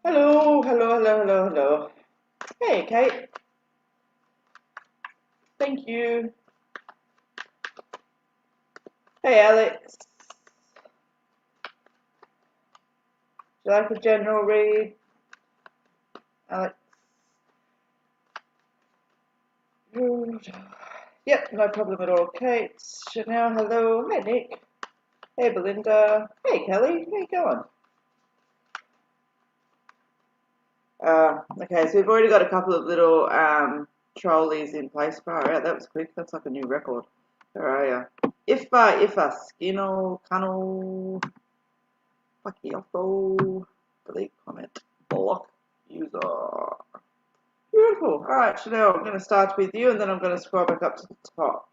Hello, hello, hello, hello, hello. Hey, Kate. Thank you. Hey, Alex. Do you like a general read, Alex? Good. Yep, no problem at all. Kate, Chanel, hello. Hey, Nick. Hey, Belinda. Hey, Kelly. How you going? Okay, so we've already got a couple of little trolleys in place. Far out. That was quick. That's like a new record. Where are you? If Skino, Cunnel, Fucky, delete comment, block user. Beautiful. Alright, Chanel, I'm going to start with you and then I'm going to scroll back up to the top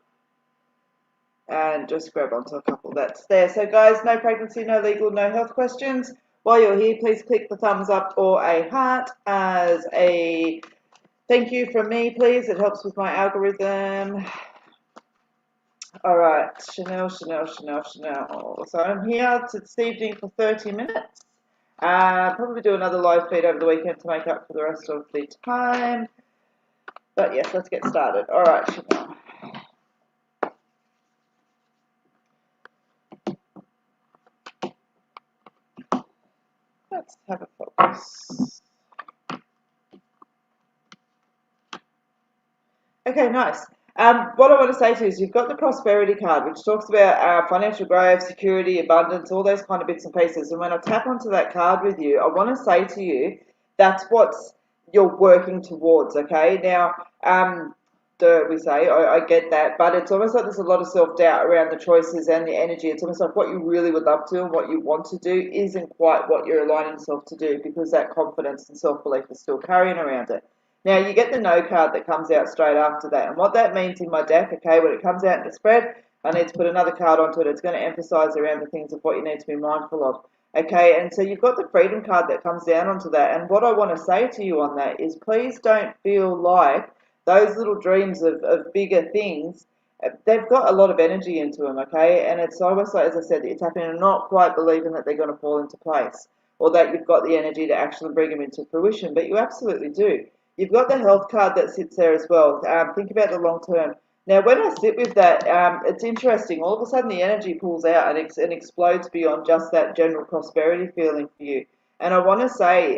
and just grab onto a couple that's there. So, guys, no pregnancy, no legal, no health questions. While you're here, please click the thumbs up or a heart as a thank you from me, please. It helps with my algorithm. Alright, Chanel. So, I'm here this evening for 30 minutes. Probably do another live feed over the weekend to make up for the rest of the time. But yes, let's get started. All right, Chanel. Let's have a focus. Okay, nice. What I want to say to you is you've got the prosperity card, which talks about financial growth, security, abundance, all those kind of bits and pieces. And when I tap onto that card with you, I want to say to you that's what you're working towards. Okay, now we say I get that, but it's almost like there's a lot of self-doubt around the choices and the energy. It's almost like what you really would love to and what you want to do isn't quite what you're aligning yourself to do, because that confidence and self-belief is still carrying around it. Now, you get the no card that comes out straight after that. And what that means in my deck, okay, when it comes out in the spread, I need to put another card onto it. It's going to emphasize around the things of what you need to be mindful of. Okay, and so you've got the freedom card that comes down onto that. And what I want to say to you on that is please don't feel like those little dreams of bigger things, they've got a lot of energy into them, okay? And it's almost like, as I said, that you're tapping and not quite believing that they're going to fall into place or that you've got the energy to actually bring them into fruition, but you absolutely do. You've got the health card that sits there as well. Think about the long term. Now, when I sit with that, it's interesting. All of a sudden, the energy pulls out and explodes beyond just that general prosperity feeling for you. And I want to say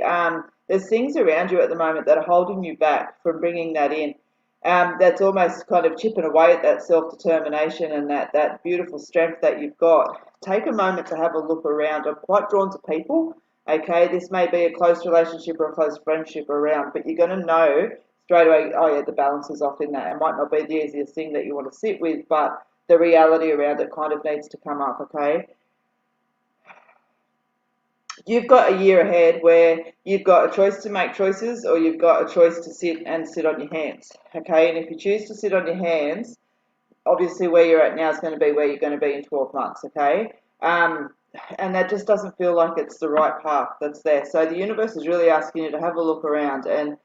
there's things around you at the moment that are holding you back from bringing that in. That's almost kind of chipping away at that self-determination and that beautiful strength that you've got. Take a moment to have a look around. I'm quite drawn to people. Okay, this may be a close relationship or a close friendship around, but you're going to know straight away, oh yeah, the balance is off in that. It might not be the easiest thing that you want to sit with, but the reality around it kind of needs to come up, okay? You've got a year ahead where you've got a choice to make choices or you've got a choice to sit on your hands, okay? And if you choose to sit on your hands, obviously where you're at now is going to be where you're going to be in 12 months, okay? And that just doesn't feel like it's the right path that's there. So the universe is really asking you to have a look around and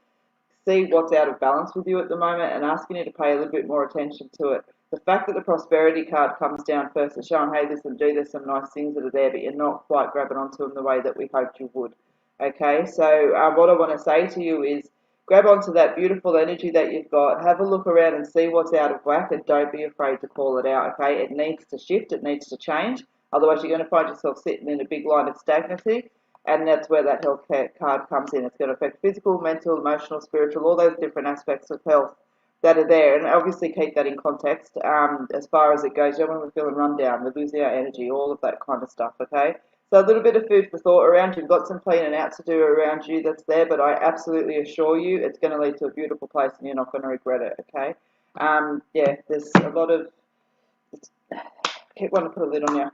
see what's out of balance with you at the moment and asking you to pay a little bit more attention to it. The fact that the prosperity card comes down first is showing, hey, listen, do there's some nice things that are there, but you're not quite grabbing onto them the way that we hoped you would. Okay, so what I want to say to you is grab onto that beautiful energy that you've got, have a look around and see what's out of whack, and don't be afraid to call it out, okay? It needs to shift, it needs to change, otherwise you're going to find yourself sitting in a big line of stagnancy, and that's where that health card comes in. It's going to affect physical, mental, emotional, spiritual, all those different aspects of health that are there. And obviously keep that in context as far as it goes. You know, when we're feeling run down, we're losing our energy, all of that kind of stuff, okay? So a little bit of food for thought around you. You've got some cleaning out to do around you that's there, but I absolutely assure you it's going to lead to a beautiful place and you're not going to regret it, okay? Yeah, there's a lot of... Keep wanting to put a lid on you.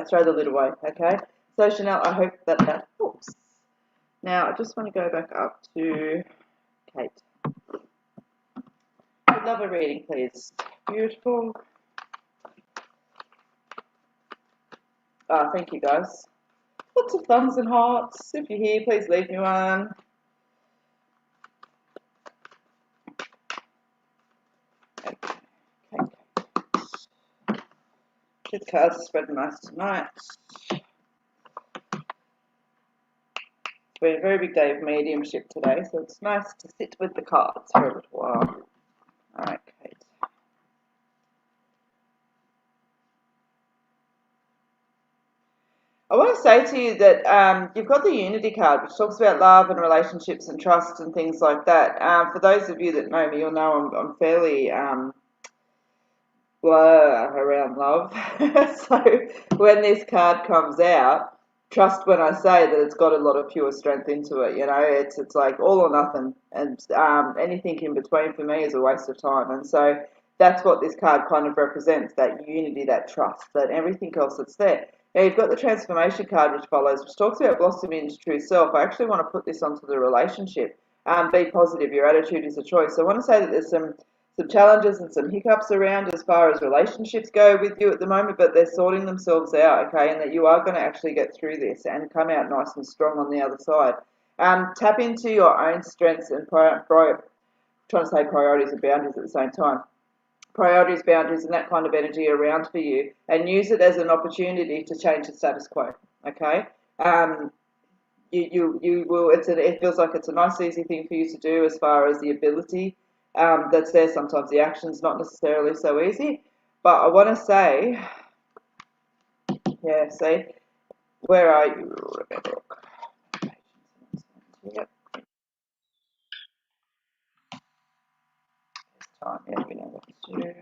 Throw the lid away, okay? So, Chanel, I hope that helps. Now, I just want to go back up to Kate. I'd love a reading, please. Beautiful. Thank you, guys. Lots of thumbs and hearts. If you're here, please leave me one. Okay. These cards are spreading nice tonight. been a very big day of mediumship today, so it's nice to sit with the cards for a little while. Alright, Kate. I want to say to you that you've got the Unity card, which talks about love and relationships and trust and things like that. For those of you that know me, you'll know I'm fairly blah around love. So when this card comes out, trust when I say that it's got a lot of pure strength into it. You know, it's like all or nothing, and anything in between for me is a waste of time. And so that's what this card kind of represents: that unity, that trust, that everything else that's there. Now you've got the transformation card, which follows, which talks about blossoming into true self. I actually want to put this onto the relationship. Be positive. Your attitude is a choice. So I want to say that there's some challenges and some hiccups around as far as relationships go with you at the moment, but they're sorting themselves out, okay, and that you are going to actually get through this and come out nice and strong on the other side. Tap into your own strengths and trying to say priorities and boundaries at the same time. Priorities, boundaries, and that kind of energy around for you, and use it as an opportunity to change the status quo, okay? You will, it feels like it's a nice, easy thing for you to do as far as the ability that's there. Sometimes the action's not necessarily so easy, but I want to say, yeah, see, where are you? Yep. Time, yeah, we know what to do.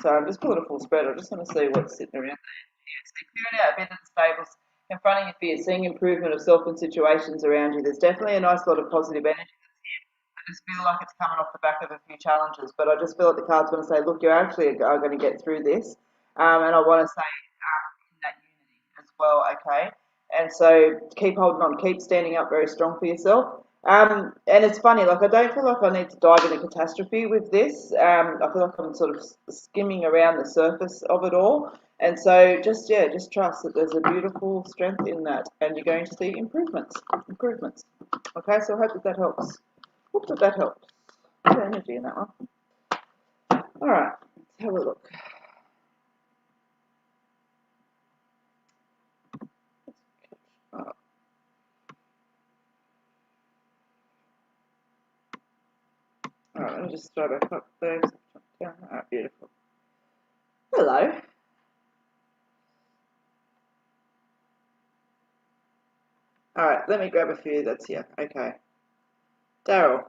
So I'm just pulling a full spread. I just want to see what's sitting around there. Yes, clearing out a bit of the stables, confronting your fears, seeing improvement of self and situations around you. There's definitely a nice lot of positive energy. I just feel like it's coming off the back of a few challenges, but I just feel like the card's going to say, look, you actually are going to get through this. And I want to say in that unity as well, okay? And so keep holding on, keep standing up very strong for yourself. And it's funny, like I don't feel like I need to dive into catastrophe with this. I feel like I'm sort of skimming around the surface of it all. And so just trust that there's a beautiful strength in that, and you're going to see improvements. Okay, so I hope that helps. Hope that helps. Good energy in that one. All right, let's have a look. All right, let me just throw back up there. All right, beautiful. Hello. All right, let me grab a few that's here. Okay. Darryl,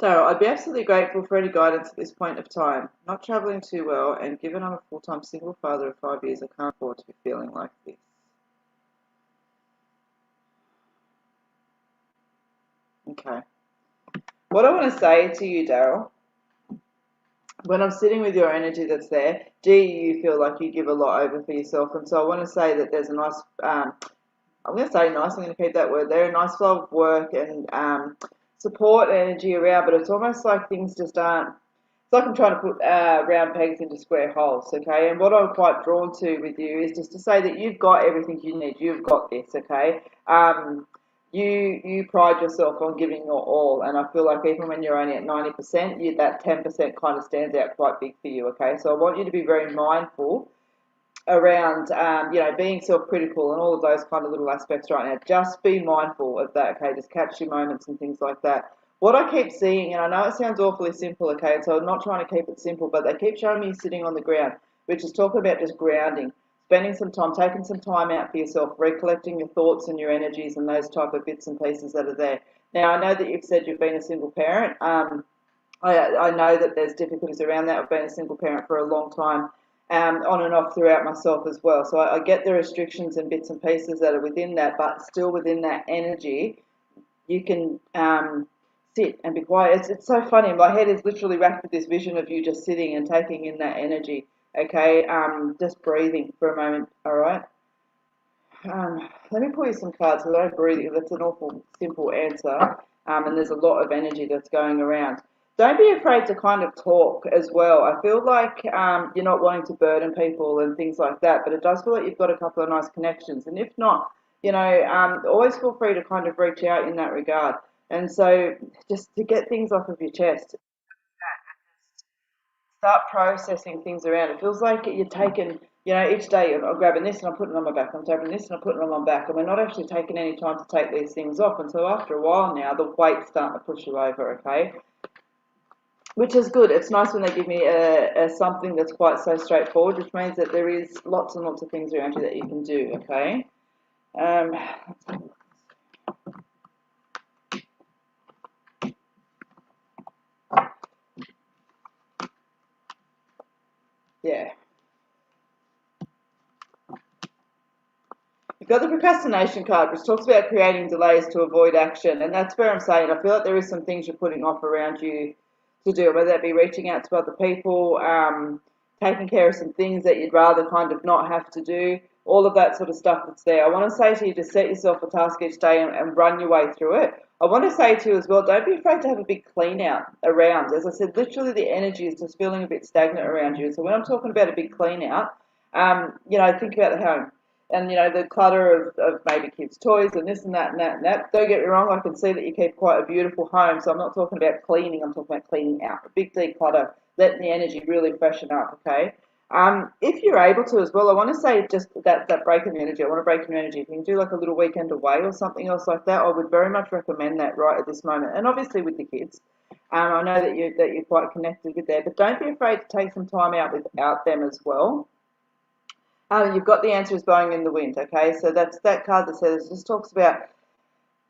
I'd be absolutely grateful for any guidance at this point of time. Not travelling too well, and given I'm a full-time single father of 5 years, I can't afford to be feeling like this. Okay. What I want to say to you, Darryl, when I'm sitting with your energy that's there, you feel like you give a lot over for yourself, and so I want to say that there's a nice, I'm going to say nice, I'm going to keep that word there, a nice flow of work and support energy around, but it's almost like things just aren't, it's like I'm trying to put round pegs into square holes, okay? And what I'm quite drawn to with you is just to say that you've got everything you need. You've got this, okay? You pride yourself on giving your all, and I feel like even when you're only at 90%, that 10% kind of stands out quite big for you, okay? So I want you to be very mindful around, being self-critical and all of those kind of little aspects right now. Just be mindful of that, okay? Just catch your moments and things like that. What I keep seeing, and I know it sounds awfully simple, okay, so I'm not trying to keep it simple, but they keep showing me sitting on the ground, which is talking about just grounding, spending some time, taking some time out for yourself, recollecting your thoughts and your energies and those type of bits and pieces that are there. Now, I know that you've said you've been a single parent. I know that there's difficulties around that. I've been a single parent for a long time, on and off throughout myself as well. So I get the restrictions and bits and pieces that are within that, but still within that energy, you can sit and be quiet. It's so funny. My head is literally racked with this vision of you just sitting and taking in that energy. Okay, just breathing for a moment. All right. Let me pull you some cards. So don't breathe. That's an awful simple answer. And there's a lot of energy that's going around. Don't be afraid to kind of talk as well. I feel like you're not wanting to burden people and things like that, but it does feel like you've got a couple of nice connections. And if not, always feel free to kind of reach out in that regard. And so just to get things off of your chest, start processing things around. It feels like you know, each day I'm grabbing this and I'm putting it on my back, I'm grabbing this and I'm putting it on my back, and we're not actually taking any time to take these things off. And so after a while now, the weight's starting to push you over, okay? Which is good. It's nice when they give me a something that's quite so straightforward, which means that there is lots and lots of things around you that you can do, okay? Yeah. You've got the procrastination card, which talks about creating delays to avoid action, and that's where I'm saying I feel like there is some things you're putting off around you to do, whether that be reaching out to other people, taking care of some things that you'd rather kind of not have to do, all of that sort of stuff that's there. I want to say to you, just set yourself a task each day and run your way through it. I want to say to you as well, don't be afraid to have a big clean out around. As I said, literally the energy is just feeling a bit stagnant around you. So when I'm talking about a big clean out, you know, think about the home and, you know, the clutter of maybe kids' toys and this and that and that and that. Don't get me wrong, I can see that you keep quite a beautiful home, so I'm not talking about cleaning, I'm talking about cleaning out. A big declutter, letting the energy really freshen up, okay? If you're able to as well, I want to say just that break in energy. I want to break in energy. If you can do like a little weekend away or something else like that, I would very much recommend that right at this moment. And obviously with the kids, I know that you're quite connected with them, but don't be afraid to take some time out without them as well. You've got the answers blowing in the wind, okay? So that's that card that says, just talks about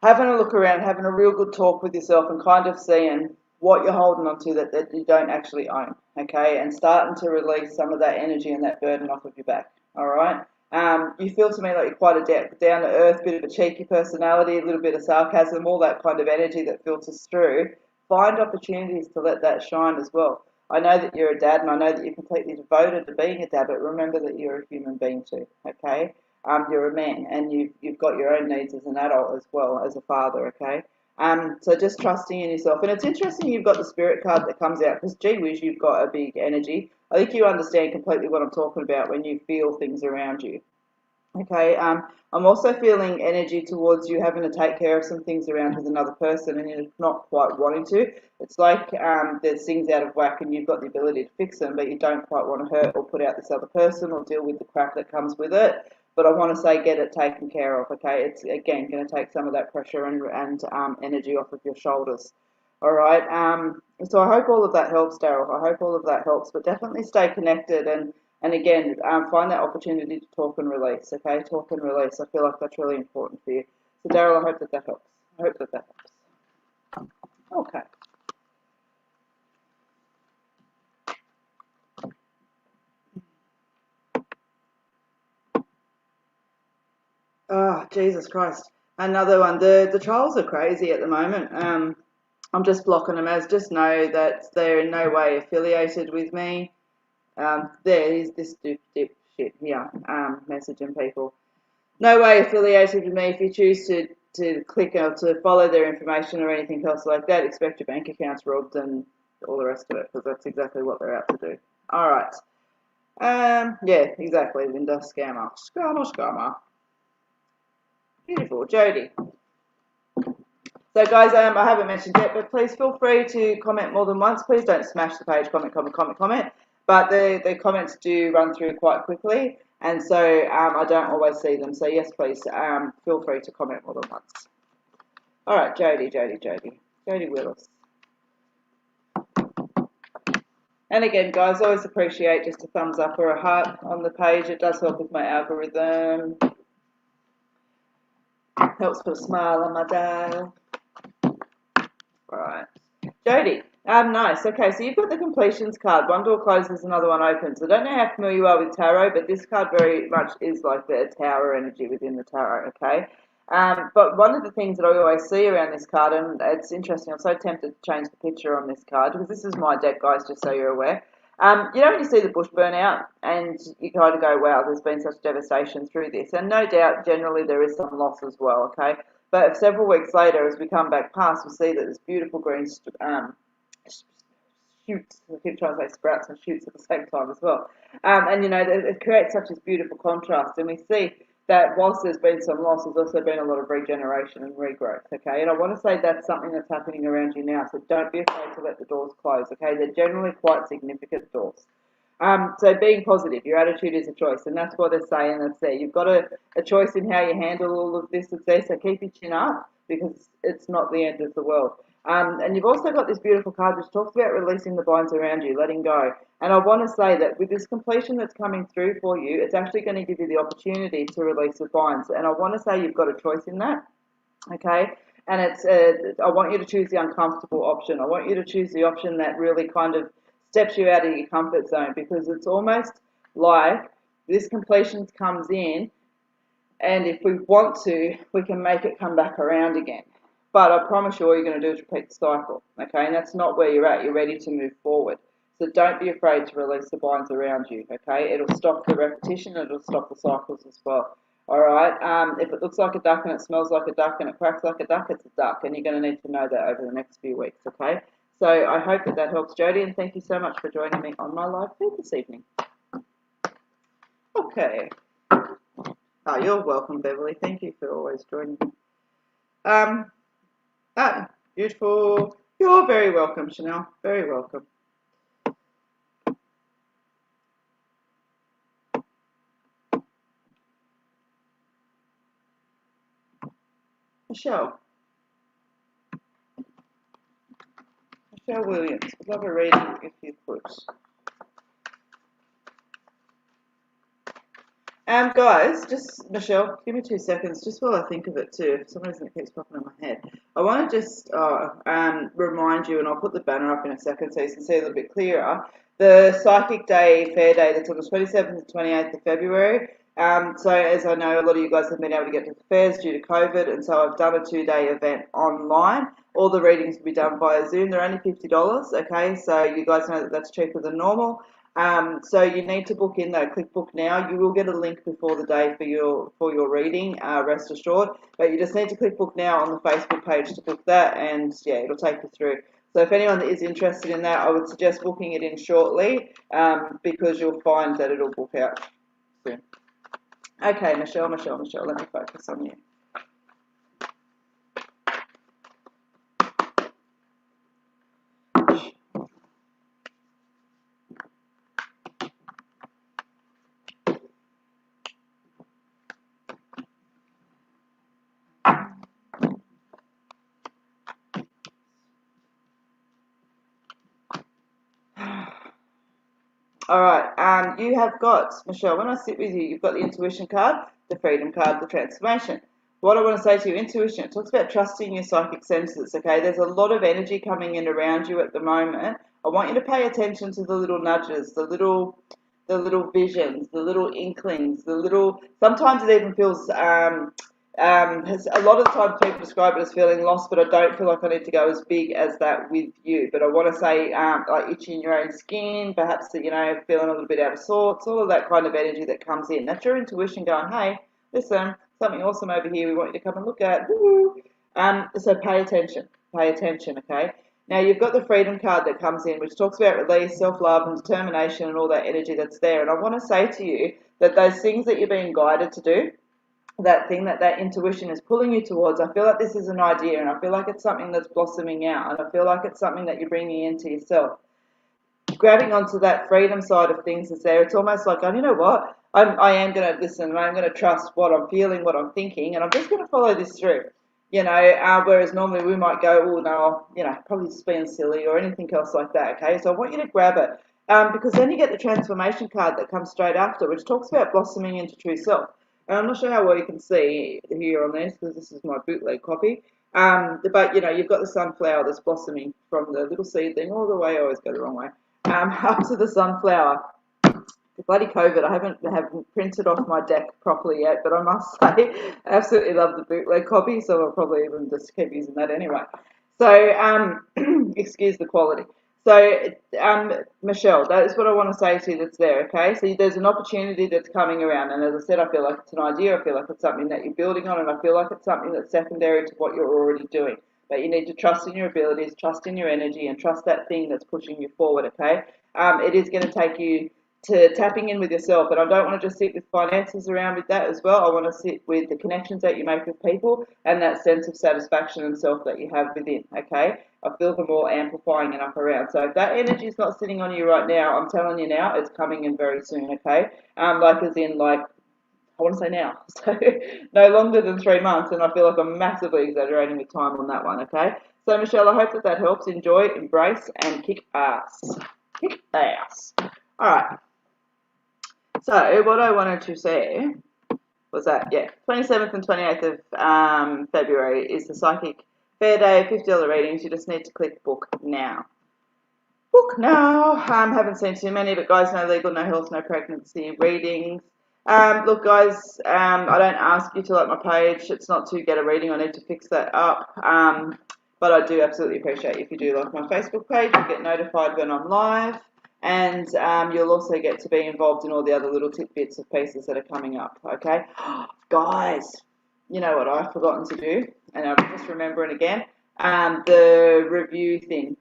having a look around, having a real good talk with yourself and kind of seeing what you're holding on to that you don't actually own, okay? And starting to release some of that energy and that burden off of your back, all right? You feel to me like you're quite a down-to-earth, bit of a cheeky personality, a little bit of sarcasm, all that kind of energy that filters through. Find opportunities to let that shine as well. I know that you're a dad and I know that you're completely devoted to being a dad, but remember that you're a human being too, okay? You're a man and you've got your own needs as an adult as well as a father, okay? So just trusting in yourself. And it's interesting you've got the spirit card that comes out because gee whiz, you've got a big energy. I think you understand completely what I'm talking about when you feel things around you. Okay, I'm also feeling energy towards you having to take care of some things around with another person and you're not quite wanting to. It's like there's things out of whack and you've got the ability to fix them, but you don't quite want to hurt or put out this other person or deal with the crap that comes with it. But I want to say get it taken care of, okay? It's, again, going to take some of that pressure and energy off of your shoulders. All right, so I hope all of that helps, Darryl. I hope all of that helps, but definitely stay connected and again, find that opportunity to talk and release, okay? Talk and release. I feel like that's really important for you. So, Darryl, I hope that helps. I hope that helps. Okay. Oh, Jesus Christ. Another one. The trolls are crazy at the moment. I'm just blocking them as just know that they're in no way affiliated with me. There is this dip shit here, messaging people. No way affiliated with me. If you choose to click or to follow their information or anything else like that, expect your bank accounts robbed and all the rest of it, because that's exactly what they're out to do. All right. Yeah, exactly, Linda. Scammer. Scammer. Beautiful. Jody. So, guys, I haven't mentioned yet, but please feel free to comment more than once. Please don't smash the page, comment. But the comments do run through quite quickly, and so I don't always see them. So, yes, please feel free to comment more than once. All right, Jody Willis. And again, guys, always appreciate just a thumbs up or a heart on the page. It does help with my algorithm. Helps put a smile on my dial. Right. Jody, nice. Okay, so you've got the completions card. One door closes, another one opens. I don't know how familiar you are with tarot, but this card very much is like the tower energy within the tarot, okay? But one of the things that I always see around this card, and it's interesting, I'm so tempted to change the picture on this card, because this is my deck, guys, just so you're aware. You know when you see the bush burn out, and you kind of go, wow, there's been such devastation through this. And no doubt, generally, there is some loss as well, okay? But several weeks later, as we come back past, we see that there's beautiful green shoots. I keep trying to say sprouts and shoots at the same time as well. And, you know, it creates such a beautiful contrast. And we see that whilst there's been some loss, there's also been a lot of regeneration and regrowth, okay? And I want to say that's something that's happening around you now. So don't be afraid to let the doors close, okay? They're generally quite significant doors. So being positive, your attitude is a choice, and that's what they're saying that's there. You've got a choice in how you handle all of this that's there, so keep your chin up because it's not the end of the world. And you've also got this beautiful card which talks about releasing the binds around you, letting go. And I want to say that with this completion that's coming through for you, it's actually going to give you the opportunity to release the binds. And I want to say you've got a choice in that, okay? And I want you to choose the uncomfortable option. I want you to choose the option that really kind of steps you out of your comfort zone, because it's almost like this completion comes in, and if we want to, we can make it come back around again. But I promise you, all you're going to do is repeat the cycle, okay? And that's not where you're at. You're ready to move forward. So don't be afraid to release the binds around you, okay? It'll stop the repetition. It'll stop the cycles as well. All right. If it looks like a duck and it smells like a duck and it quacks like a duck, it's a duck, and you're going to need to know that over the next few weeks. Okay. So I hope that helps, Jody, and thank you so much for joining me on my live feed this evening. Okay. Oh, you're welcome, Beverly. Thank you for always joining me. Beautiful. You're very welcome, Chanel. Very welcome. Michelle Williams, I'd love a reading if you could. Guys, just, Michelle, give me 2 seconds, just while I think of it too. For some reason it keeps popping in my head. I want to just remind you, and I'll put the banner up in a second so you can see a little bit clearer, the Psychic Day, Fair Day, that's on the 27th to 28th of February. So as I know, a lot of you guys have been able to get to the fairs due to COVID, and so I've done a 2-day event online. All the readings will be done via Zoom. They're only $50, okay? So you guys know that that's cheaper than normal. So you need to book in though. Click book now. You will get a link before the day for your reading, rest assured. But you just need to click book now on the Facebook page to book that, and yeah, it'll take you through. So if anyone is interested in that, I would suggest booking it in shortly, because you'll find that it'll book out soon. Okay, Michelle, let me focus on you. All right, you have got, Michelle, when I sit with you, you've got the intuition card, the freedom card, the transformation. What I want to say to you, intuition, it talks about trusting your psychic senses, okay? There's a lot of energy coming in around you at the moment. I want you to pay attention to the little nudges, the little visions, the little inklings, sometimes it even feels, a lot of the time people describe it as feeling lost, but I don't feel like I need to go as big as that with you. But I want to say, like itchy in your own skin, perhaps, feeling a little bit out of sorts, all of that kind of energy that comes in. That's your intuition going, hey, listen, something awesome over here we want you to come and look at. Woo! So pay attention, okay? Now you've got the freedom card that comes in, which talks about release, self-love and determination and all that energy that's there. And I want to say to you that those things that you're being guided to do, that thing that intuition is pulling you towards, I feel like this is an idea, and I feel like it's something that's blossoming out, and I feel like it's something that you're bringing into yourself. Grabbing onto that freedom side of things is there. It's almost like, oh, you know what? I am going to listen, and I'm going to trust what I'm feeling, what I'm thinking, and I'm just going to follow this through. Whereas normally we might go, oh, no, probably just being silly or anything else like that, okay? So I want you to grab it, because then you get the transformation card that comes straight after, which talks about blossoming into true self. And I'm not sure how well you can see here on this, because this is my bootleg copy. But, you've got the sunflower that's blossoming from the little seedling all the way, I always go the wrong way, up to the sunflower. Bloody COVID, I haven't printed off my deck properly yet, but I must say I absolutely love the bootleg copy, so I'll probably even just keep using that anyway. So, excuse the quality. So, Michelle, that is what I want to say to you that's there, okay? So there's an opportunity that's coming around, and as I said, I feel like it's an idea, I feel like it's something that you're building on, and I feel like it's something that's secondary to what you're already doing. But you need to trust in your abilities, trust in your energy, and trust that thing that's pushing you forward, okay? It is going to take you to tapping in with yourself, and I don't want to just sit with finances around with that as well. I want to sit with the connections that you make with people and that sense of satisfaction and self that you have within, okay? I feel them all amplifying and up around. So if that energy is not sitting on you right now, I'm telling you now, it's coming in very soon, okay? Like as in like, I want to say now. So no longer than 3 months, and I feel like I'm massively exaggerating with time on that one, okay? So Michelle, I hope that that helps. Enjoy, embrace, and kick ass. Kick ass. All right. So what I wanted to say was that, yeah, 27th and 28th of February is the Psychic Fair Day, $50 readings. You just need to click book now. Book now. Haven't seen too many, but guys, no legal, no health, no pregnancy readings. Look, guys, I don't ask you to like my page. It's not to get a reading. I need to fix that up. But I do absolutely appreciate if you do like my Facebook page. You get notified when I'm live. And you'll also get to be involved in all the other little tidbits of pieces that are coming up, okay? Guys, you know what I've forgotten to do, and I'm just remembering again, the review thing.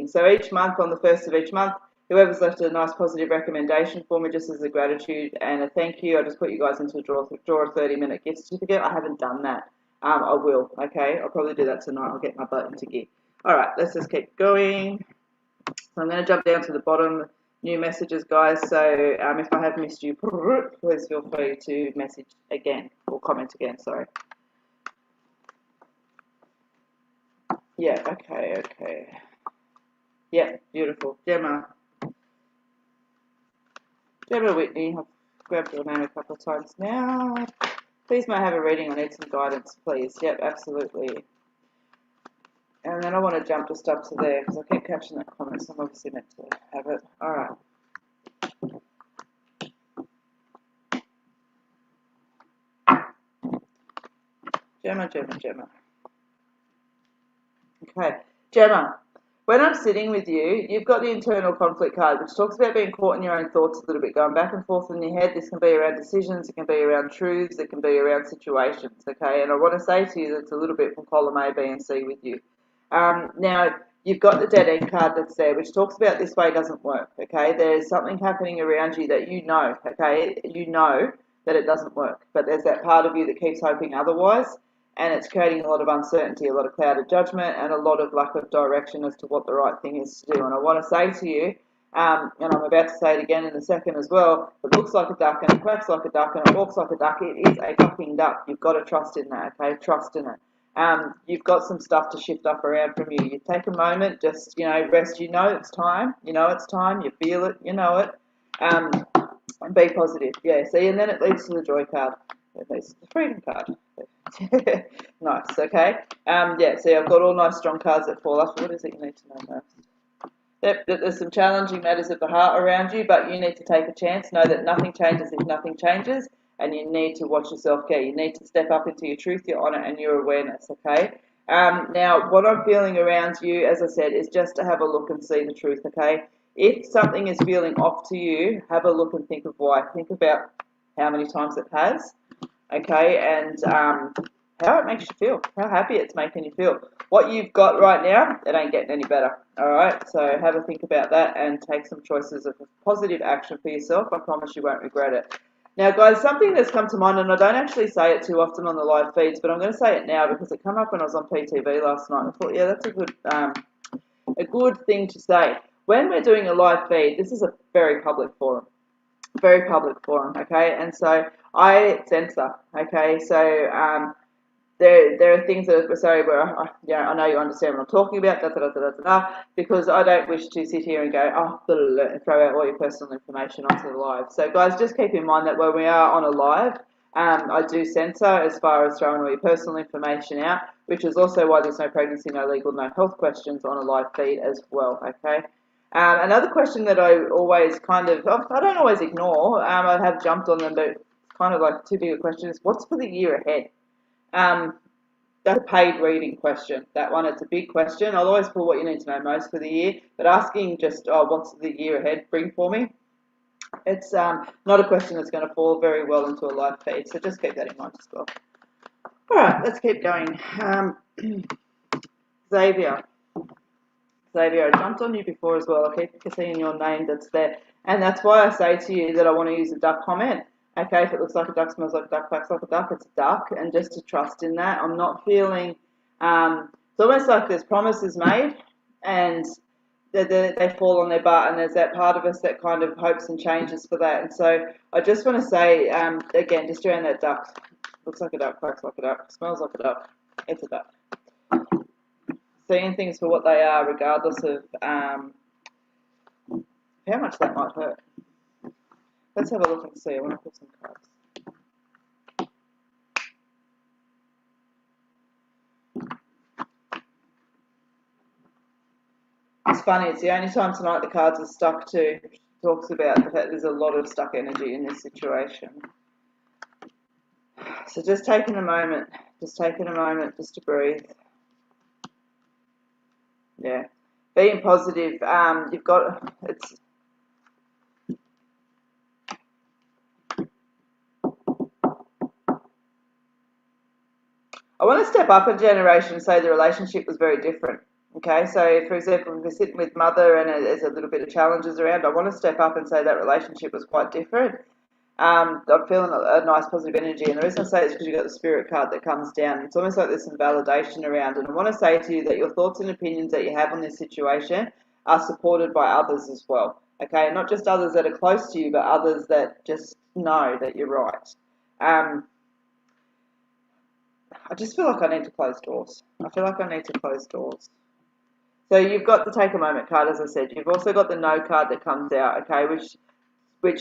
So each month, on the 1st of each month, whoever's left a nice positive recommendation for me just as a gratitude and a thank you, I just put you guys into a draw a 30-minute gift certificate. I haven't done that. I will, okay? I'll probably do that tonight. I'll get my butt into gear. All right, let's just keep going. So I'm going to jump down to the bottom, new messages, guys. So if I have missed you, please feel free to message again or comment again, sorry. Yeah, okay. Yeah, beautiful. Gemma Whitney, I've grabbed your name a couple of times now. Please may I have a reading. I need some guidance, please. Yep, absolutely. And then I want to jump just up to there because I keep catching that comment, so I'm obviously meant to have it. All right. Gemma. Okay, Gemma, when I'm sitting with you, you've got the internal conflict card, which talks about being caught in your own thoughts a little bit, going back and forth in your head. This can be around decisions, it can be around truths, it can be around situations, okay? And I want to say to you that it's a little bit from column A, B, and C with you. Now, you've got the dead end card that's there, which talks about this way doesn't work, okay? There's something happening around you that you know, okay? You know that it doesn't work, but there's that part of you that keeps hoping otherwise, and it's creating a lot of uncertainty, a lot of clouded judgment, and a lot of lack of direction as to what the right thing is to do. And I want to say to you, and I'm about to say it again in a second as well, it looks like a duck and it quacks like a duck and it walks like a duck. It is a fucking duck. You've got to trust in that, okay? Trust in it. You've got some stuff to shift up around from you. You take a moment, just, rest. You know it's time. You feel it. You know it. And be positive. Yeah, see, and then it leads to the joy card. It leads to the freedom card. Nice, okay. Yeah, see, I've got all nice strong cards that fall off. What is it you need to know most? Yep, there's some challenging matters of the heart around you, but you need to take a chance. Know that nothing changes if nothing changes, and you need to watch yourself go. You need to step up into your truth, your honour, and your awareness, okay? Now, what I'm feeling around you, as I said, is just to have a look and see the truth, okay? If something is feeling off to you, have a look and think of why. Think about how many times it has, okay, and how it makes you feel, how happy it's making you feel. What you've got right now, it ain't getting any better, all right? So have a think about that and take some choices of positive action for yourself. I promise you won't regret it. Now, guys, something that's come to mind, and I don't actually say it too often on the live feeds, but I'm going to say it now because it came up when I was on PTV last night. I thought, yeah, that's a good thing to say. When we're doing a live feed, this is a very public forum, okay? And so I censor, okay? So there are things that are where I know you understand what I'm talking about, because I don't wish to sit here and go, and throw out all your personal information onto the live. So guys, just keep in mind that when we are on a live, I do censor as far as throwing all your personal information out, which is also why there's no pregnancy, no legal, no health questions on a live feed as well, okay? Another question that I always I don't always ignore, I have jumped on them, but kind of like too big a question, is what's for the year ahead? That's a paid reading question. That one, it's a big question. I'll always pull what you need to know most for the year, but asking just, what's the year ahead bring for me? It's not a question that's going to fall very well into a live feed, so just keep that in mind as well. All right, let's keep going. Xavier, I jumped on you before as well. I keep seeing your name that's there, and that's why I say to you that I want to use a duck comment. Okay, if it looks like a duck, smells like a duck, quacks like a duck, it's a duck, and just to trust in that. I'm not feeling, so almost like there's promises made and they fall on their butt, and there's that part of us that kind of hopes and changes for that. And so I just want to say, again, just around that duck, looks like a duck, quacks like a duck, smells like a duck, it's a duck. Seeing things for what they are, regardless of how much that might hurt. Let's have a look and see. I want to put some cards. It's funny, it's the only time tonight the cards are stuck to. Talks about the fact there's a lot of stuck energy in this situation. So just taking a moment just to breathe. Yeah. Being positive, you've got, it's, I want to step up a generation and say the relationship was very different. Okay, so for example, if we're sitting with mother and there's a little bit of challenges around, I want to step up and say that relationship was quite different. I'm feeling a nice positive energy, and the reason I say it is because you've got the spirit card that comes down. It's almost like there's some validation around, and I want to say to you that your thoughts and opinions that you have on this situation are supported by others as well. Okay, and not just others that are close to you, but others that just know that you're right. I just feel like I need to close doors. So you've got the take a moment card, as I said. You've also got the no card that comes out, okay, which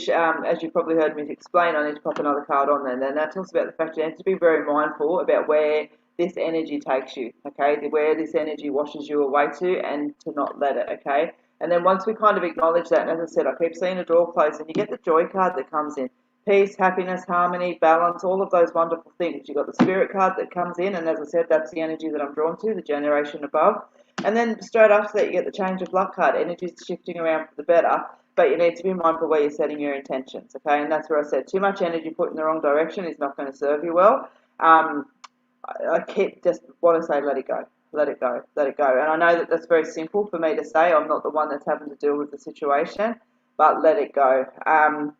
as you probably heard me explain, I need to pop another card on there. And then that talks about the fact you have to be very mindful about where this energy takes you, okay, where this energy washes you away to, and to not let it, okay. And then once we kind of acknowledge that, and as I said, I keep seeing a door close, and you get the joy card that comes in. Peace, happiness, harmony, balance, all of those wonderful things. You've got the spirit card that comes in, and as I said, that's the energy that I'm drawn to, the generation above. And then straight after that, you get the change of luck card. Energy's shifting around for the better, but you need to be mindful where you're setting your intentions, okay? And that's where I said too much energy put in the wrong direction is not going to serve you well. I keep just want to say let it go. Let it go. And I know that that's very simple for me to say. I'm not the one that's having to deal with the situation, but let it go. I'm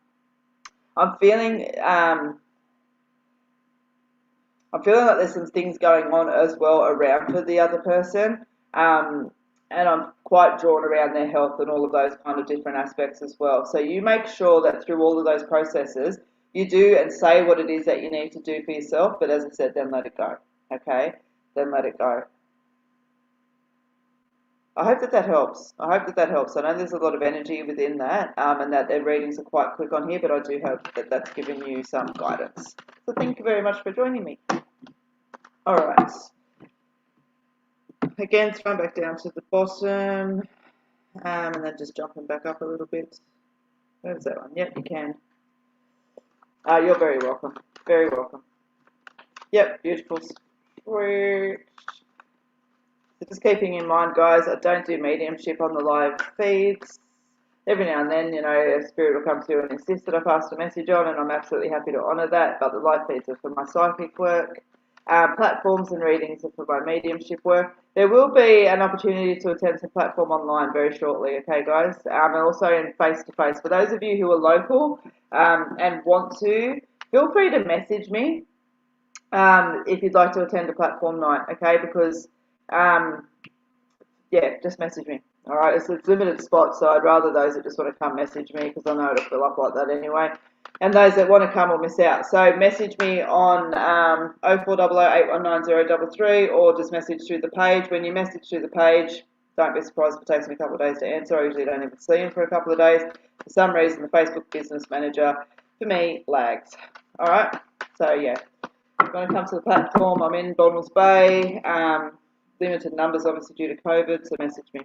feeling like there's some things going on as well around for the other person. And I'm quite drawn around their health and all of those kind of different aspects as well. So you make sure that through all of those processes, you do and say what it is that you need to do for yourself. But as I said, then let it go. Okay? Then let it go. I hope that helps. I know there's a lot of energy within that, and that their readings are quite quick on here, but I do hope that that's given you some guidance. So thank you very much for joining me. All right. Again, thrown back down to the bottom, and then just jumping back up a little bit. Where's that one? Yep, you can. You're very welcome. Very welcome. Yep, beautiful. Sweet. So just keeping in mind, guys, I don't do mediumship on the live feeds. Every now and then, a spirit will come through and insist that I pass a message on, and I'm absolutely happy to honour that, but the live feeds are for my psychic work. Platforms and readings are for my mediumship work. There will be an opportunity to attend some platform online very shortly, okay, guys? And also in face-to-face. For those of you who are local and want to, feel free to message me if you'd like to attend a platform night, okay? Because yeah, just message me. All right, it's limited spots, so I'd rather those that just want to come message me, because I know it'll fill up like that anyway. And those that want to come will miss out. So message me on 0400819033, or just message through the page. When you message through the page, don't be surprised if it takes me a couple of days to answer. I usually don't even see them for a couple of days. For some reason, the Facebook Business Manager, for me, lags. All right, so yeah, I'm going to come to the platform. I'm in Bonnells Bay. Limited numbers, obviously, due to COVID, so message me.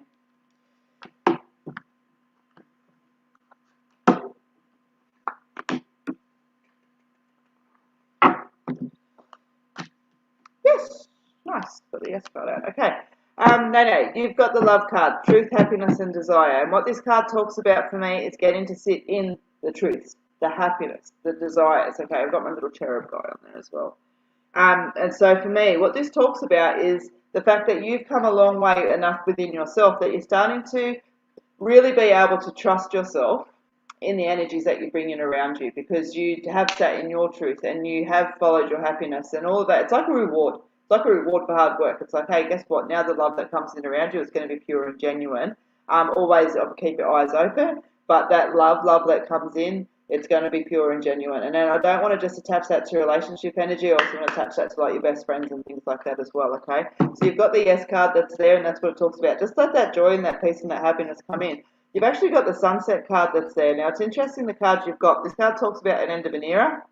Yes, nice. Got the yes card out. Okay. No, you've got the love card, truth, happiness, and desire. And what this card talks about for me is getting to sit in the truths, the happiness, the desires. Okay, I've got my little cherub guy on there as well. And so for me, what this talks about is the fact that you've come a long way enough within yourself that you're starting to really be able to trust yourself in the energies that you bring in around you, because you have sat in your truth and you have followed your happiness and all of that. It's like a reward. It's like a reward for hard work. It's like, hey, guess what? Now the love that comes in around you is going to be pure and genuine. Always keep your eyes open, but that love that comes in, it's going to be pure and genuine. And then I don't want to just attach that to relationship energy. I also want to attach that to like your best friends and things like that as well. Okay, so you've got the yes card that's there, and that's what it talks about. Just let that joy and that peace and that happiness come in. You've actually got the sunset card that's there. Now it's interesting the cards you've got. This card talks about an end of an era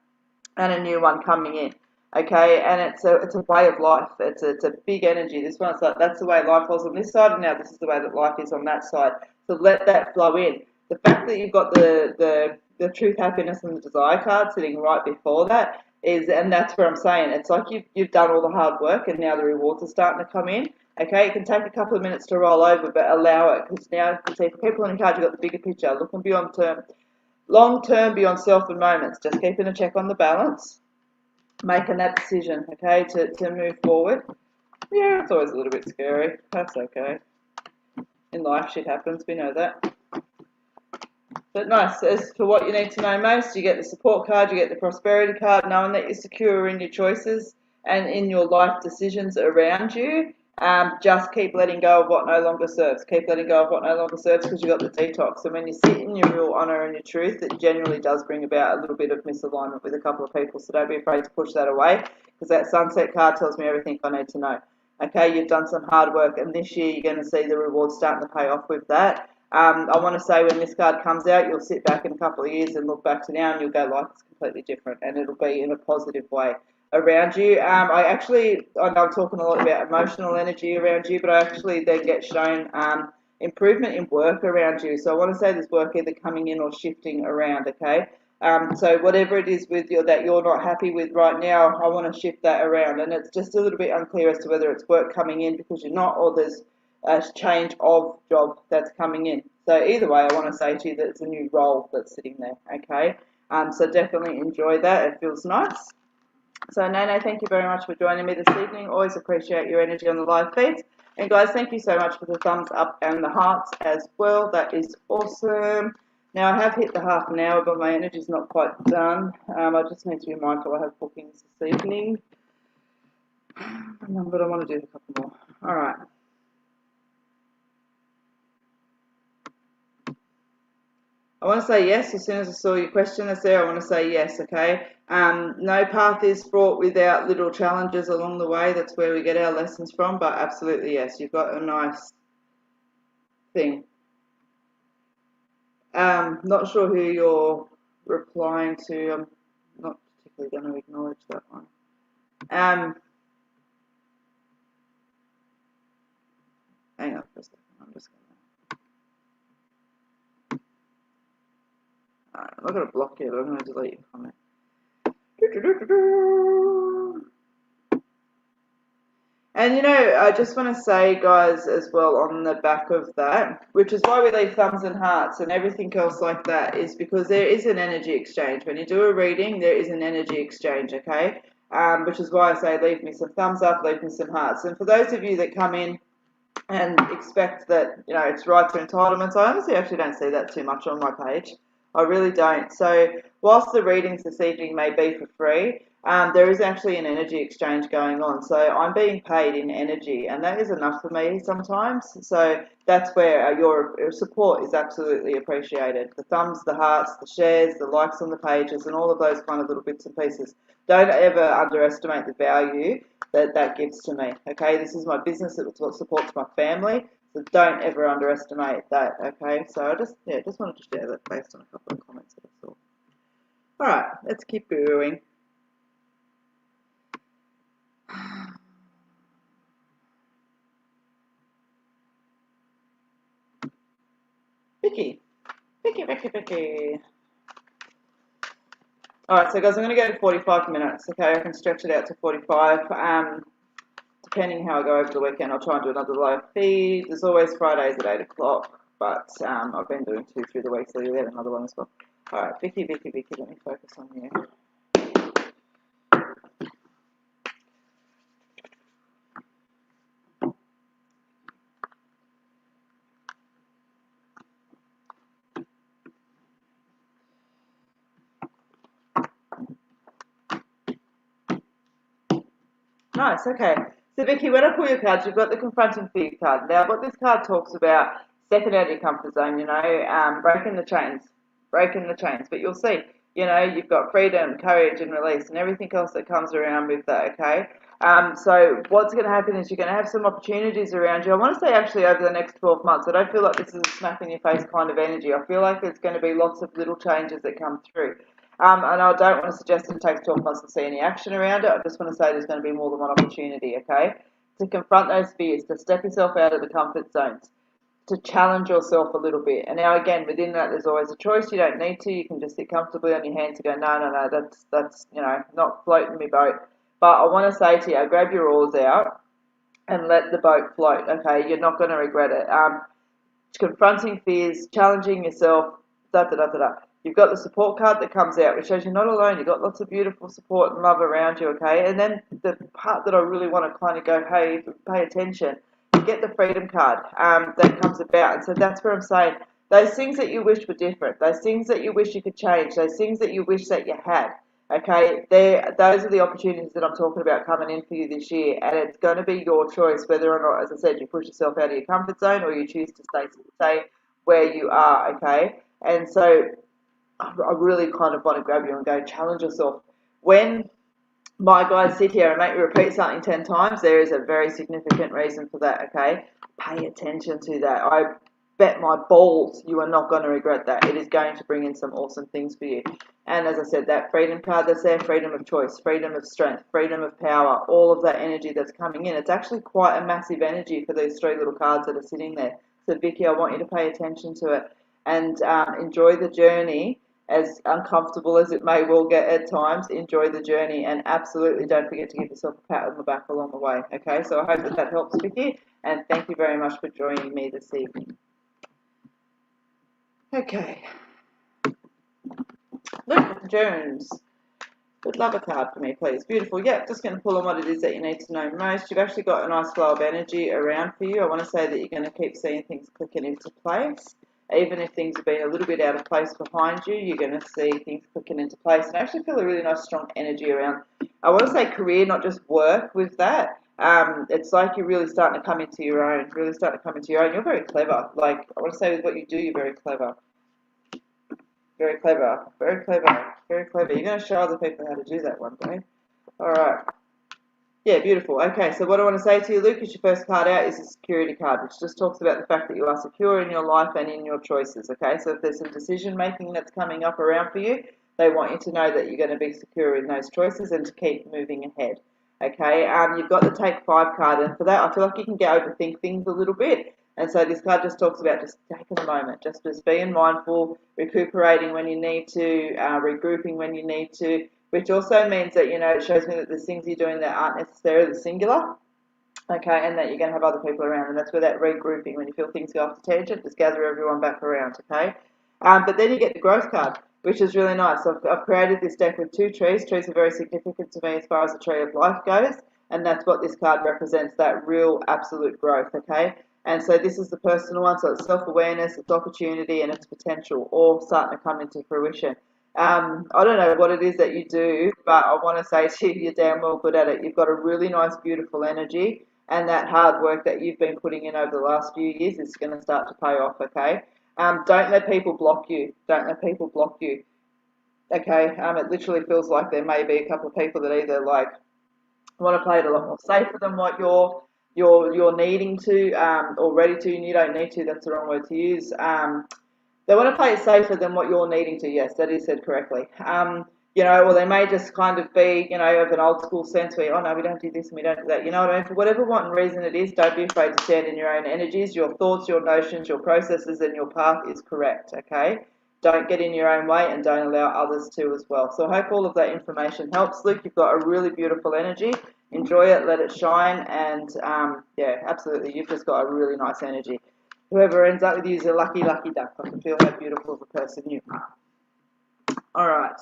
and a new one coming in. Okay, and it's a way of life. It's a big energy. This one's like that's the way life was on this side, and now this is the way that life is on that side. So let that flow in. The fact that you've got the truth, happiness, and the desire card sitting right before that is, and that's where I'm saying it's like you've done all the hard work, and now the rewards are starting to come in. Okay, it can take a couple of minutes to roll over, but allow it, because now you can see for people in the card, you've got the bigger picture, looking beyond term, long term, beyond self and moments. Just keeping a check on the balance, making that decision, okay, to move forward. Yeah, it's always a little bit scary. That's okay. In life, shit happens. We know that. But nice. As for what you need to know most, you get the support card, you get the prosperity card, knowing that you're secure in your choices and in your life decisions around you. Just keep letting go of what no longer serves. Keep letting go of what no longer serves, because you've got the detox. And when you sit in your real honour and your truth, it generally does bring about a little bit of misalignment with a couple of people. So don't be afraid to push that away, because that sunset card tells me everything I need to know. Okay, you've done some hard work, and this year you're going to see the rewards starting to pay off with that. I want to say when this card comes out, you'll sit back in a couple of years and look back to now, and you'll go, life is completely different, and it'll be in a positive way around you. I know I'm talking a lot about emotional energy around you, but I actually then get shown improvement in work around you. So I want to say there's work either coming in or shifting around, okay? So whatever it is with you that you're not happy with right now, I want to shift that around. And it's just a little bit unclear as to whether it's work coming in because you're not, or there's a change of job that's coming in. So either way, I want to say to you that it's a new role that's sitting there, okay? So definitely enjoy that. It feels nice. So Nano, thank you very much for joining me this evening. Always appreciate your energy on the live feeds. And guys, thank you so much for the thumbs up and the hearts as well. That is awesome. Now I have hit the half an hour, but my energy's not quite done. I just need to be mindful I have bookings this evening. But I want to do a couple more. All right. I want to say yes. As soon as I saw your question that's there, I want to say yes, okay? No path is fraught without little challenges along the way. That's where we get our lessons from, but absolutely yes. You've got a nice thing. Not sure who you're replying to. I'm not particularly going to acknowledge that one. Hang on for a second. I'm just going to... I'm not going to block you, but I'm going to delete your comment. And I just want to say, guys, as well on the back of that, which is why we leave thumbs and hearts and everything else like that, is because there is an energy exchange. When you do a reading, there is an energy exchange, okay? Which is why I say leave me some thumbs up, leave me some hearts. And for those of you that come in and expect that, it's rights or entitlements, I honestly actually don't see that too much on my page. I really don't. So whilst the readings this evening may be for free, there is actually an energy exchange going on. So I'm being paid in energy, and that is enough for me sometimes. So that's where your support is absolutely appreciated. The thumbs, the hearts, the shares, the likes on the pages, and all of those kind of little bits and pieces. Don't ever underestimate the value that gives to me. Okay, this is my business. It's what supports my family. So don't ever underestimate that, okay? So I just wanted to share that based on a couple of comments that I saw. All right, let's keep going. Vicky. All right, so guys, I'm going to go to 45 minutes, okay? I can stretch it out to 45. Depending how I go over the weekend, I'll try and do another live feed. There's always Fridays at 8 o'clock, but I've been doing 2 through the week, so you'll get another one as well. All right, Vicky, let me focus on you. Nice, okay. So Vicky, when I pull your cards, you've got the confronting fear card. Now, what this card talks about, stepping out of your comfort zone, breaking the chains. But you'll see, you've got freedom, courage, and release, and everything else that comes around with that. Okay. So what's going to happen is you're going to have some opportunities around you. I want to say actually over the next 12 months. I don't feel like this is a smack in your face kind of energy. I feel like there's going to be lots of little changes that come through. And I don't want to suggest it takes 12 months to see any action around it. I just want to say there's going to be more than one opportunity, okay? To confront those fears, to step yourself out of the comfort zones, to challenge yourself a little bit. And now, again, within that, there's always a choice. You don't need to. You can just sit comfortably on your hands and go, no, that's not floating my boat. But I want to say to you, grab your oars out and let the boat float, okay? You're not going to regret it. Confronting fears, challenging yourself, da da da da da. You've got the support card that comes out, which shows you're not alone. You've got lots of beautiful support and love around you, okay? And then the part that I really want to kind of go, hey, pay attention, you get the freedom card that comes about. And so that's where I'm saying those things that you wish were different, those things that you wish you could change, those things that you wish that you had, okay, those are the opportunities that I'm talking about coming in for you this year, and it's going to be your choice whether or not, as I said, you push yourself out of your comfort zone or you choose to stay where you are, okay? And so I really kind of want to grab you and go challenge yourself. When my guys sit here and make me repeat something 10 times, there is a very significant reason for that, okay? Pay attention to that. I bet my balls you are not going to regret that. It is going to bring in some awesome things for you. And as I said, that freedom card that's there, freedom of choice, freedom of strength, freedom of power, all of that energy that's coming in, it's actually quite a massive energy for these three little cards that are sitting there. So Vicky, I want you to pay attention to it and enjoy the journey. As uncomfortable as it may well get at times, enjoy the journey and absolutely don't forget to give yourself a pat on the back along the way. Okay, so I hope that helps, Vicky, and thank you very much for joining me this evening. Okay, Luke Jones, would love a card for me, please. Beautiful. Yep, just going to pull on what it is that you need to know most. You've actually got a nice flow of energy around for you. I want to say that you're going to keep seeing things clicking into place. Even if things have been a little bit out of place behind you, you're going to see things clicking into place. And I actually feel a really nice, strong energy around, I want to say career, not just work with that. It's like you're really starting to come into your own, You're very clever. Like, I want to say with what you do, you're very clever. Very clever, very clever, very clever. You're going to show other people how to do that one day. All right. Yeah, beautiful. Okay, so what I want to say to you, Luke, is your first card out is a security card, which just talks about the fact that you are secure in your life and in your choices, okay? So if there's some decision making that's coming up around for you, they want you to know that you're going to be secure in those choices and to keep moving ahead, okay? You've got the Take 5 card, and for that, I feel like you can get overthink things a little bit. And so this card just talks about just taking a moment, just being mindful, recuperating when you need to, regrouping when you need to, which also means that, it shows me that there's things you're doing that aren't necessarily singular, okay, and that you're going to have other people around, and that's where that regrouping, when you feel things go off the tangent, just gather everyone back around, okay? But then you get the growth card, which is really nice. I've created this deck with two trees. Trees are very significant to me as far as the tree of life goes, and that's what this card represents, that real absolute growth, okay? And so this is the personal one, so it's self-awareness, it's opportunity, and it's potential, all starting to come into fruition. I don't know what it is that you do, but I want to say to you, you're damn well good at it. You've got a really nice, beautiful energy, and that hard work that you've been putting in over the last few years is going to start to pay off, okay? Don't let people block you. Don't let people block you, okay? It literally feels like there may be a couple of people that either, like, want to play it a lot more safer than what you're needing to or ready to, and you don't need to. That's the wrong word to use. They want to play it safer than what you're needing to. Yes, that is said correctly. Or they may just kind of be, of an old school sense where, oh no, we don't do this and we don't do that. You know what I mean? For whatever one reason it is, don't be afraid to stand in your own energies, your thoughts, your notions, your processes, and your path is correct, okay? Don't get in your own way and don't allow others to as well. So I hope all of that information helps, Luke. You've got a really beautiful energy. Enjoy it, let it shine, and yeah, absolutely, you've just got a really nice energy. Whoever ends up with you is a lucky, lucky duck. I can feel how beautiful of a person you are. All right.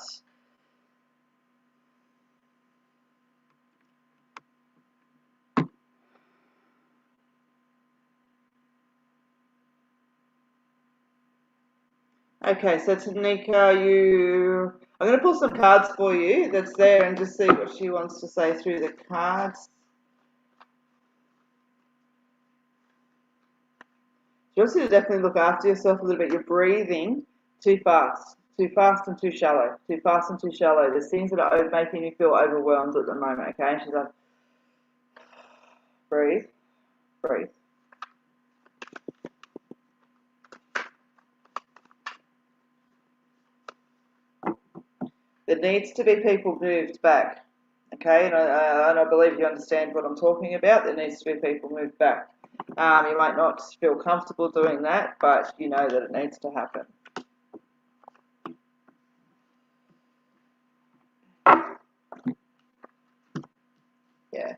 Okay, so Tanika, I'm going to pull some cards for you that's there and just see what she wants to say through the cards. You also definitely look after yourself a little bit. You're breathing too fast and too shallow, too fast and too shallow. There's things that are making you feel overwhelmed at the moment, okay? And she's like, breathe, breathe. There needs to be people moved back, okay? And I believe you understand what I'm talking about. There needs to be people moved back. You might not feel comfortable doing that, but you know that it needs to happen. Yeah.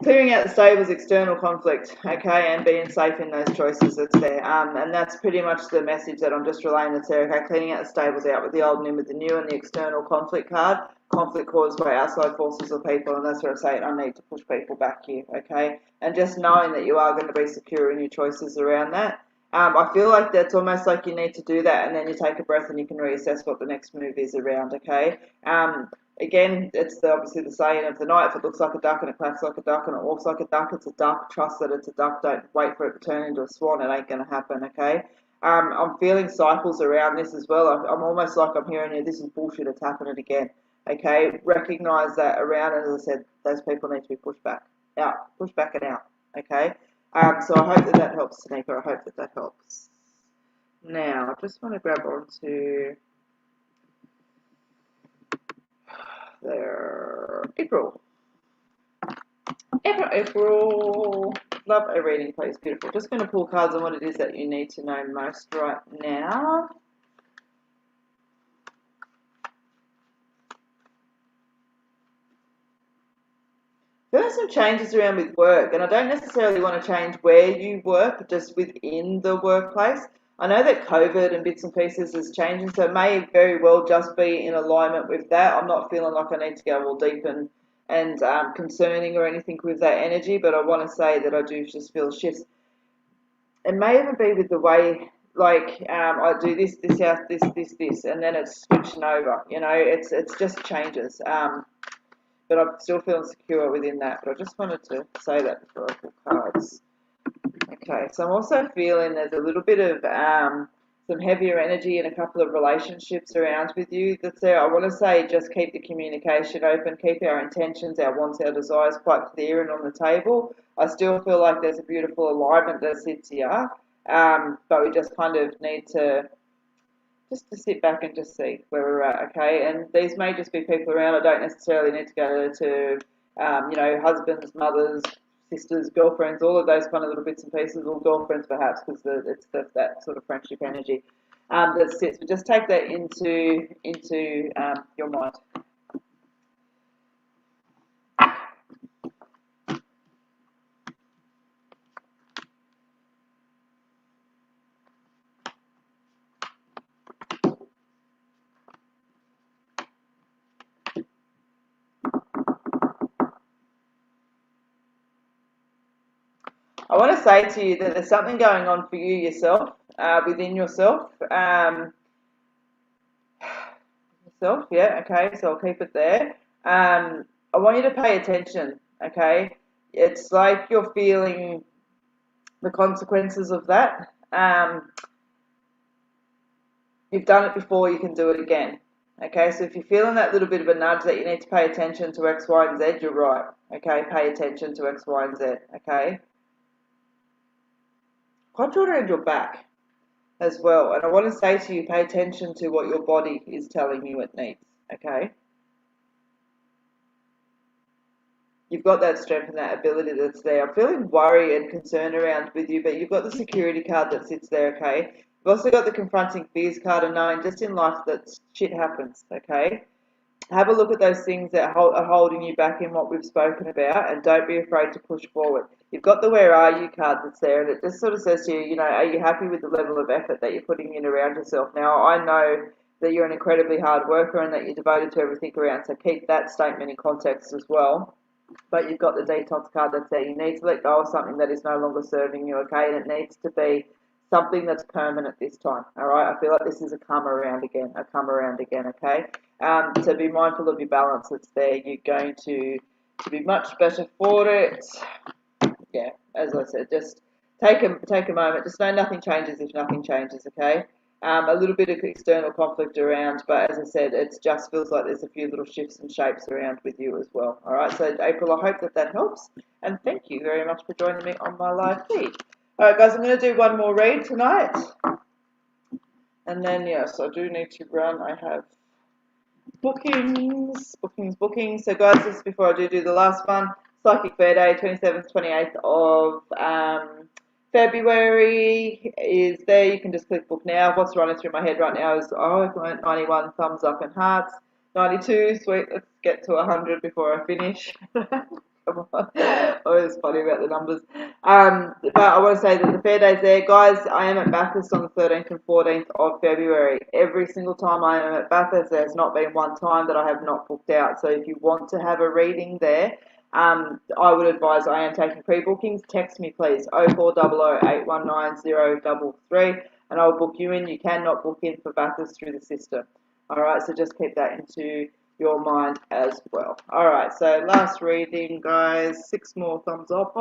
Clearing out the stables, external conflict, okay, and being safe in those choices that's there. And that's pretty much the message that I'm just relaying that's there, okay? Cleaning out the stables out with the old and in with the new, and the external conflict card, conflict caused by outside forces or people, and that's where I say I need to push people back here, okay? And just knowing that you are going to be secure in your choices around that. I feel like that's almost like you need to do that, and then you take a breath and you can reassess what the next move is around, okay? Again, it's obviously the saying of the night, if it looks like a duck and it quacks like a duck and it walks like a duck, it's a duck. Trust that it's a duck. Don't wait for it to turn into a swan. It ain't going to happen, okay? I'm feeling cycles around this as well. I'm almost like I'm hearing you, this is bullshit, it's happening again, okay? Recognise that around, and as I said, those people need to be pushed back, out, pushed back and out, okay? So I hope that helps, Tanika. I hope that helps. Now, I just want to grab onto there. April. Love a reading, please. Beautiful. Just going to pull cards on what it is that you need to know most right now. There are some changes around with work, and I don't necessarily want to change where you work, just within the workplace. I know that COVID and bits and pieces is changing, so it may very well just be in alignment with that. I'm not feeling like I need to go all deep and concerning or anything with that energy, but I want to say that I do just feel shifts. It may even be with the way, like I do this house, this, and then it's switching over. You know, it's just changes. But I'm still feeling secure within that. But I just wanted to say that before I pull cards. Okay, so I'm also feeling there's a little bit of some heavier energy in a couple of relationships around with you that's there. I want to say just keep the communication open, keep our intentions, our wants, our desires quite clear and on the table. I still feel like there's a beautiful alignment that sits here, but we just kind of need to sit back and just see where we're at, okay? And these may just be people around. I don't necessarily need to go to, you know, husbands, mothers, sisters, girlfriends, all of those kind of little bits and pieces, or girlfriends perhaps, because it's that sort of friendship energy that sits. But just take that into your mind. I want to say to you that there's something going on for you yourself, within yourself. Yourself, yeah, okay, so I'll keep it there. I want you to pay attention, okay? It's like you're feeling the consequences of that. You've done it before, you can do it again. Okay, so if you're feeling that little bit of a nudge that you need to pay attention to X, Y, and Z, you're right. Okay, pay attention to X, Y, and Z. Okay. Control around your back as well. And I want to say to you, pay attention to what your body is telling you it needs. Okay. You've got that strength and that ability that's there. I'm feeling worry and concern around with you, but you've got the security card that sits there, okay? You've also got the confronting fears card and knowing just in life that shit happens, okay? Have a look at those things that are holding you back in what we've spoken about, and don't be afraid to push forward. You've got the where are you card that's there, and it just sort of says to you, you know, are you happy with the level of effort that you're putting in around yourself? Now, I know that you're an incredibly hard worker and that you're devoted to everything around, so keep that statement in context as well. But you've got the detox card that's there. You need to let go of something that is no longer serving you, okay? And it needs to be something that's permanent this time, all right? I feel like this is a come around again, okay? So be mindful of your balance that's there. You're going to be much better for it. Yeah, as I said, just take a moment. Just know nothing changes if nothing changes, okay? A little bit of external conflict around, but as I said, it just feels like there's a few little shifts and shapes around with you as well. All right, so April, I hope that that helps, and thank you very much for joining me on my live feed. All right, guys, I'm going to do one more read tonight, and then yes, I do need to run. I have bookings. So guys, just before I do the last one, Psychic Fair Day, 27th, 28th of February is there. You can just click book now. What's running through my head right now is, oh, 91 thumbs up and hearts, 92, sweet, let's get to 100 before I finish. Come on. Always funny about the numbers. But I want to say that the fair day's there. Guys, I am at Bathurst on the 13th and 14th of February. Every single time I am at Bathurst, there's not been one time that I have not booked out. So if you want to have a reading there, I would advise, I am taking pre-bookings. Text me, please, 0400 819 033, and I'll book you in. You cannot book in for Bathurst through the system. All right, so just keep that into your mind as well. All right, so last reading, guys. 6 more thumbs up.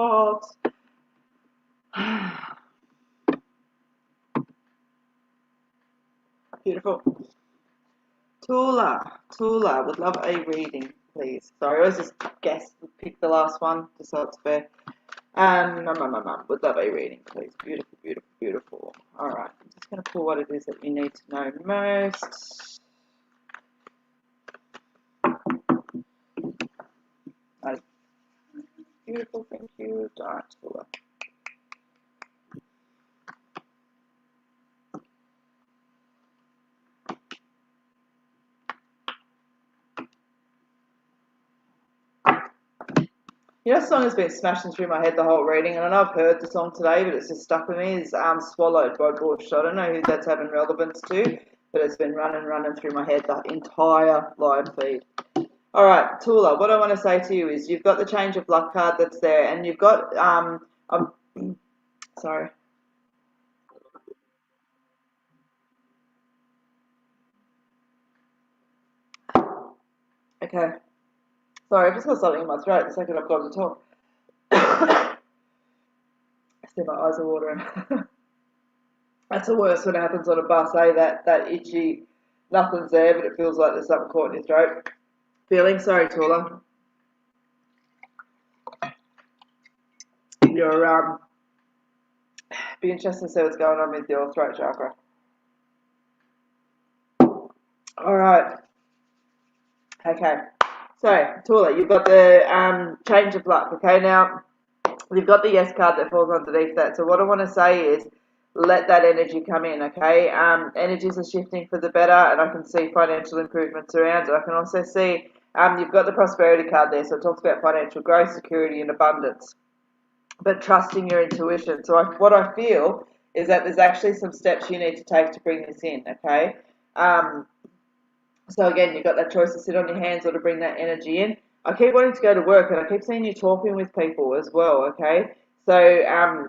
Beautiful. Tula would love a reading, please. Sorry, I always just pick the last one, just so it's fair. Would love a reading, please. Beautiful, beautiful, beautiful. All right, I'm just going to pull what it is that you need to know most. Beautiful, thank you, Darryl. You know, the song has been smashing through my head the whole reading, and I know I've heard the song today, but it's just stuck with me. Is Swallowed by Bush. So I don't know who that's having relevance to, but it's been running through my head the entire live feed. All right, Tula, what I want to say to you is you've got the change of luck card that's there, and you've got, sorry. Okay. Sorry, I've just got something in my throat the second I've got to talk. I see my eyes are watering. That's the worst when it happens on a bus, eh? That itchy, nothing's there, but it feels like there's something caught in your throat. Feeling? Sorry, Tula. You're, be interested to see what's going on with your throat chakra. All right. Okay. So, Tula, you've got the change of luck, okay? Now, you've got the yes card that falls underneath that. So what I want to say is let that energy come in, okay? Energies are shifting for the better, and I can see financial improvements around it. I can also see you've got the prosperity card there, so it talks about financial growth, security, and abundance, but trusting your intuition. So what I feel is that there's actually some steps you need to take to bring this in, okay? So again, you've got that choice to sit on your hands or to bring that energy in. I keep wanting to go to work, and I keep seeing you talking with people as well, okay? So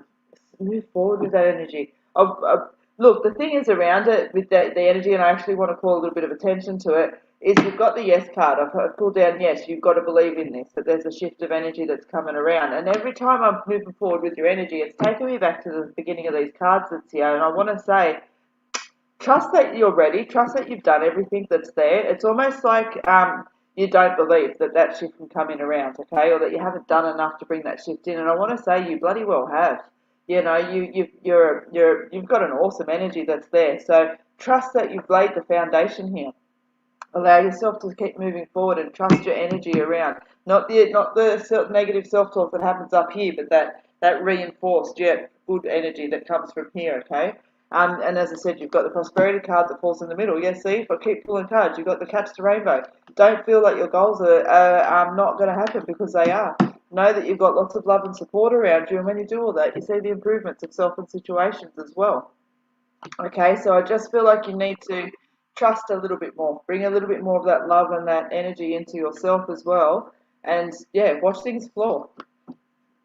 move forward with that energy. Look, the thing is around it with the energy, and I actually want to call a little bit of attention to it, is you've got the yes card. I've pulled down yes, you've got to believe in this, that there's a shift of energy that's coming around. And every time I'm moving forward with your energy, it's taking me back to the beginning of these cards that's here, and I want to say, trust that you're ready. Trust that you've done everything that's there. It's almost like you don't believe that that shift can come in around, okay, or that you haven't done enough to bring that shift in. And I want to say you bloody well have. You know, you've got an awesome energy that's there. So trust that you've laid the foundation here. Allow yourself to keep moving forward and trust your energy around. Not the negative self-talk that happens up here, but that reinforced, good energy that comes from here, okay? And as I said, you've got the prosperity card that falls in the middle. Yes, see, if I keep pulling cards, you've got the catch the rainbow. Don't feel like your goals are not going to happen, because they are. Know that you've got lots of love and support around you, and when you do all that, you see the improvements of self and situations as well. Okay, so I just feel like you need to trust a little bit more. Bring a little bit more of that love and that energy into yourself as well. And, watch things flow.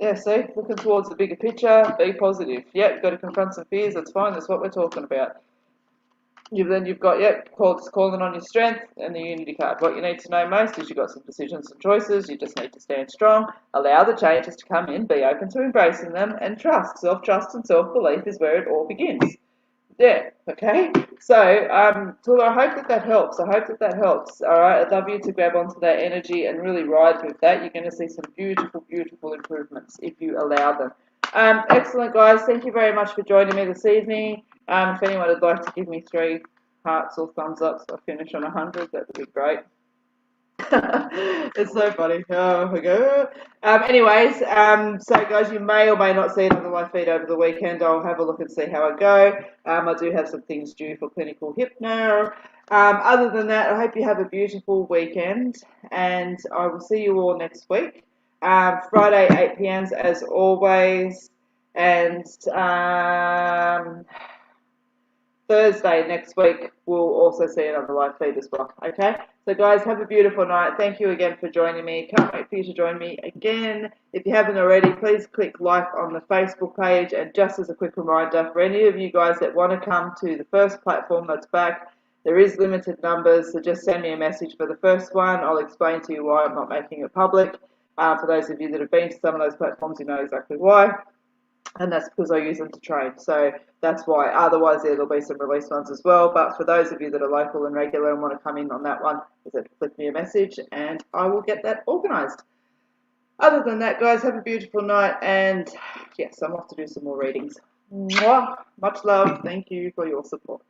Yeah, see, looking towards the bigger picture, be positive. Yeah, you've got to confront some fears, that's fine, that's what we're talking about. You've got, calling on your strength and the unity card. What you need to know most is you've got some decisions and choices. You just need to stand strong, allow the changes to come in, be open to embracing them, and trust. Self-trust and self-belief is where it all begins. Yeah, okay. So, Tula, I hope that helps. I hope that helps. All right, I'd love you to grab onto that energy and really ride with that. You're going to see some beautiful, beautiful improvements if you allow them. Excellent, guys. Thank you very much for joining me this evening. If anyone would like to give me 3 hearts or thumbs up so I finish on 100, that would be great. It's so funny. Oh my god. So guys, you may or may not see it on the live feed over the weekend. I'll have a look and see how I go. I do have some things due for clinical hypno. Other than that, I hope you have a beautiful weekend, and I will see you all next week. Friday 8 p.m. as always, and Thursday next week we'll also see it on the live feed as well. Okay, so guys, have a beautiful night. Thank you again for joining me. Can't wait for you to join me again. If you haven't already, please click like on the Facebook page. And just as a quick reminder, for any of you guys that want to come to the first platform that's back, there is limited numbers, so just send me a message for the first one. I'll explain to you why I'm not making it public. For those of you that have been to some of those platforms, you know exactly why. And that's because I use them to train. So that's why. Otherwise, there'll be some release ones as well. But for those of you that are local and regular and want to come in on that one, just click me a message and I will get that organised. Other than that, guys, have a beautiful night. And yes, I'm off to do some more readings. Mwah! Much love. Thank you for your support.